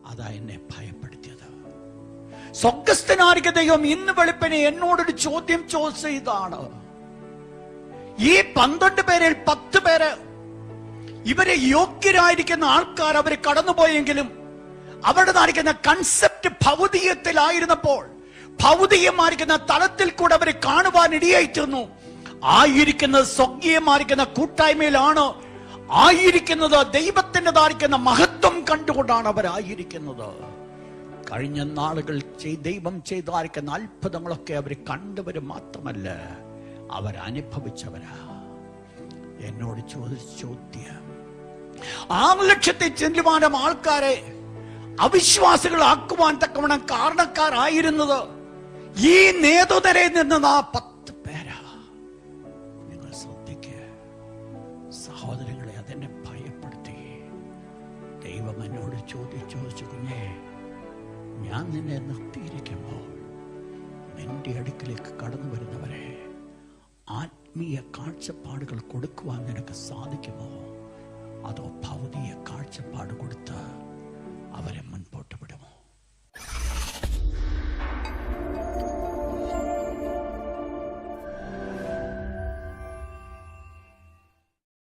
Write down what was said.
അതാ എന്നെ ഭയപ്പെടുത്തിയത്. സ്വർഗ്ഗസ്ഥനായിരിക്കുന്ന ദൈവം ഇന്ന് വെളുപ്പിനെ എന്നോടൊരു ചോദ്യം ചോദിച്ചതാണ്. ഈ 12 പേരിൽ 10 പേര് ഇവരെ യോഗ്യരായിരിക്കുന്ന ആൾക്കാർ അവര് കടന്നുപോയെങ്കിലും അവരുടെ നായിരിക്കുന്ന കൺസെപ്റ്റ് ഭൗതികത്തിലായിരുന്നപ്പോൾ ഭൗതികമായിരിക്കുന്ന തലത്തിൽ കൂടെ അവരെ കാണുവാൻ ഇടയായിത്തീർന്നു. ആയിരിക്കുന്നത് സ്വർഗീയമായിരിക്കുന്ന കൂട്ടായ്മയിലാണ് ആയിരിക്കുന്നത്. ദൈവത്തിൻ്റെതായിരിക്കുന്ന മഹത്വം കണ്ടുകൊണ്ടാണ് അവരായിരിക്കുന്നത്. കഴിഞ്ഞ നാളുകൾ ദൈവം ചെയ്തായിരിക്കുന്ന അത്ഭുതങ്ങളൊക്കെ അവർ കണ്ടവര് മാത്രമല്ല, അവരനുഭവിച്ചവരാ. എന്നോട് ചോദിച്ച ചോദ്യം, 6 ലക്ഷത്തിൽ ചെല്ലുവാനും ആൾക്കാരെ അവിശ്വാസികളാക്കുവാൻ തക്കവണ്ണം കാരണക്കാരായിരുന്നത് ഈ നേതൃനിരയിൽ നിന്ന് 10 പേരാ. നിങ്ങൾ ശ്രദ്ധിക്കുക സഹോദരങ്ങളെ, അതെന്നെ ഭയപ്പെടുത്തി. ദൈവം എന്നോട് ചോദിച്ചു, കുഞ്ഞേ, ഞാൻ നിന്നെ നിർത്തിയിരിക്കുമ്പോൾ നിന്റെ അടുക്കിലേക്ക് കടന്നു വരുന്നവരെ ആത്മീയ കാഴ്ചപ്പാടുകൾ കൊടുക്കുവാൻ നിനക്ക് സാധിക്കുമോ, അതോ ഭൗതിക കാഴ്ചപ്പാട് കൊടുത്ത് അവരെ